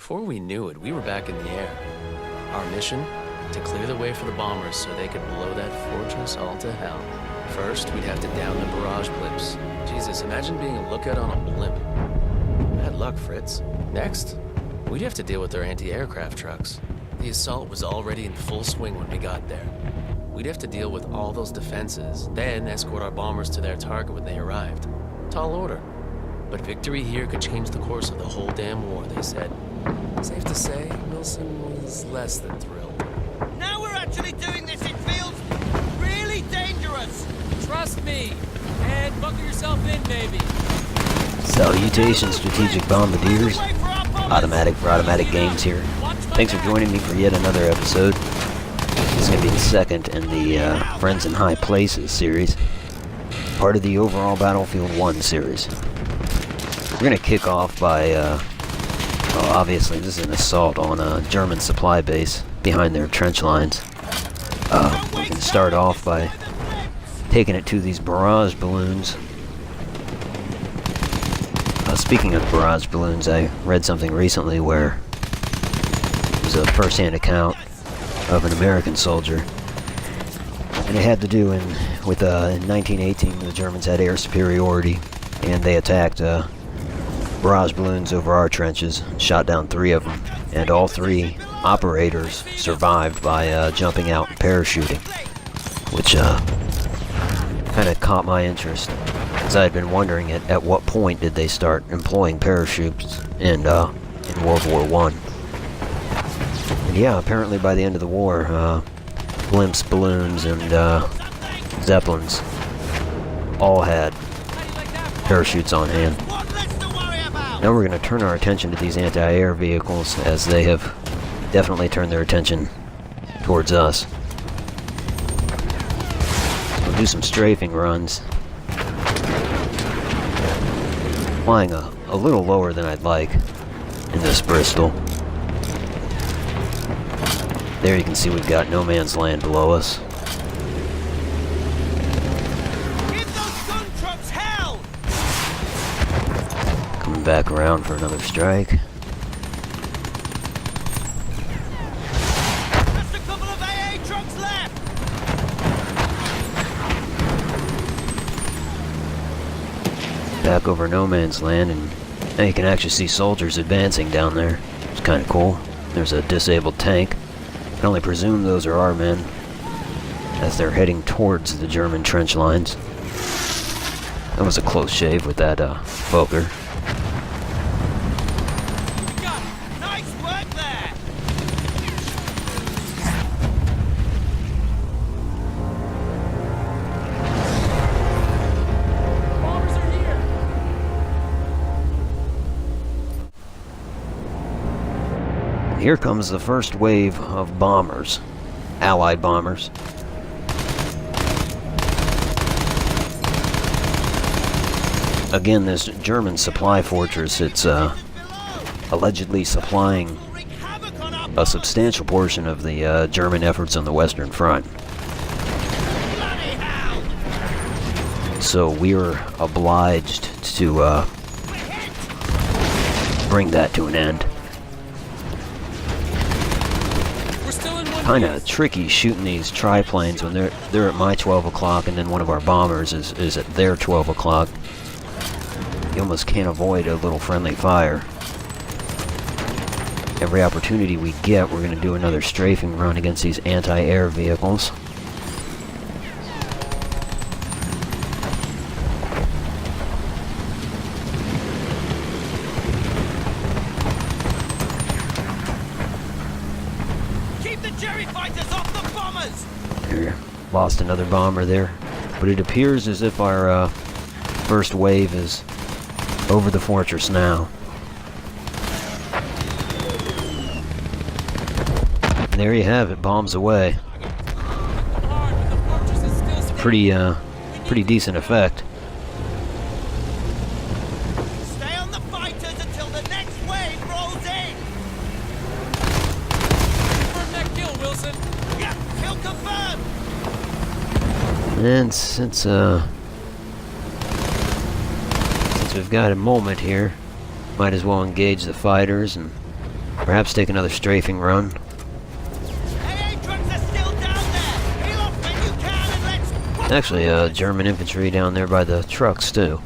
Before we knew it, we were back in the air. Our mission? To clear the way for the bombers so they could blow that fortress all to hell. First, we'd have to down the barrage blimps. Jesus, imagine being a lookout on a blimp. Bad luck, Fritz. Next, we'd have to deal with their anti-aircraft trucks. The assault was already in full swing when we got there. We'd have to deal with all those defenses, then escort our bombers to their target when they arrived. Tall order. But victory here could change the course of the whole damn war, they said. Safe to say, Wilson was less than thrilled. Now we're actually doing this, it feels really dangerous! Trust me, and buckle yourself in, baby. Salutations, strategic bombardiers. Automatic for automatic games here. Thanks for joining me for yet another episode. This is going to be the second in the Friends in High Places series. Part of the overall Battlefield 1 series. We're going to kick off by, well, obviously this is an assault on a German supply base behind their trench lines. We can start off by taking it to these barrage balloons. Speaking of barrage balloons, I read something recently where it was a first-hand account of an American soldier, and it had to do with in 1918 the Germans had air superiority, and they attacked barrage balloons over our trenches, shot down 3 of them, and all 3 operators survived by jumping out and parachuting, which kind of caught my interest, as I had been wondering at what point did they start employing parachutes in World War I. And yeah, apparently by the end of the war, blimps, balloons, and zeppelins all had parachutes on hand. Now we're going to turn our attention to these anti-air vehicles, as they have definitely turned their attention towards us. We'll do some strafing runs. Flying a little lower than I'd like in this Bristol. There you can see we've got no man's land below us. Give those gun trucks hell! Coming back around for another strike. Just a couple of AA trucks left! Back over no man's land, and now you can actually see soldiers advancing down there. It's kind of cool. There's a disabled tank. I can only presume those are our men, as they're heading towards the German trench lines. That was a close shave with that Fokker. Nice work there! Bombers are here. Here comes the first wave of bombers, Allied bombers. Again, this German supply fortress, it's allegedly supplying a substantial portion of the German efforts on the Western Front. So we were obliged to bring that to an end. Kind of tricky shooting these triplanes when they're at my 12 o'clock and then one of our bombers is at their 12 o'clock. You almost can't avoid a little friendly fire. Every opportunity we get, we're going to do another strafing run against these anti-air vehicles. Lost another bomber there, but it appears as if our first wave is over the fortress now. And there you have it, bombs away. It's a pretty decent effect. Stay on the fighters until the next wave rolls in! Confirm that kill, Wilson. Yeah, kill confirmed! And since we've got a moment here, might as well engage the fighters and Perhaps take another strafing run. AA trucks are still down there! Peel off when you can and let's... Actually, German infantry down there by the trucks, too.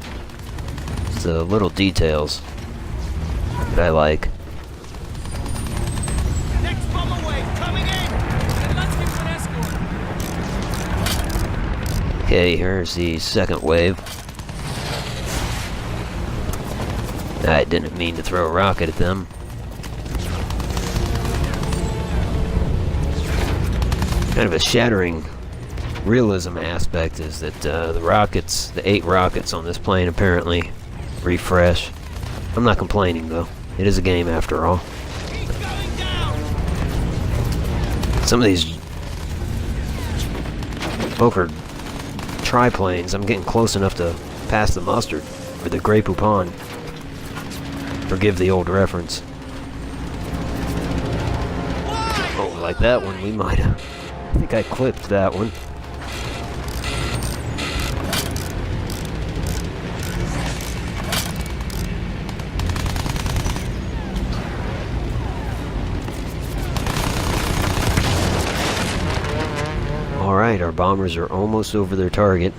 It's the little details that I like. Next bomber wave coming in! And let's give him an escort. Okay, here's the second wave. I didn't mean to throw a rocket at them. Kind of a shattering realism aspect is that the rockets, the 8 rockets on this plane apparently refresh. I'm not complaining though. It is a game after all. He's going down! Some of these Boker triplanes, I'm getting close enough to pass the mustard, or the Grey Poupon. Forgive the old reference. Oh, like that one, we might have. I think I clipped that one. Alright, our bombers are almost over their target.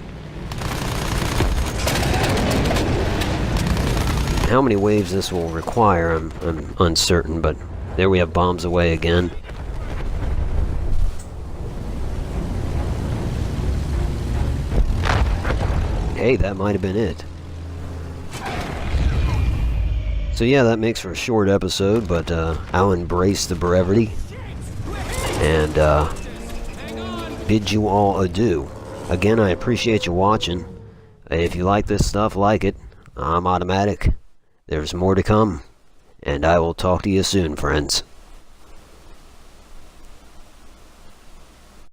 How many waves this will require, I'm uncertain, but there we have bombs away again. Hey, that might have been it. So yeah, that makes for a short episode, but I'll embrace the brevity and bid you all adieu. Again, I appreciate you watching. If you like this stuff, like it. I'm Automatic. There's more to come, and I will talk to you soon, friends.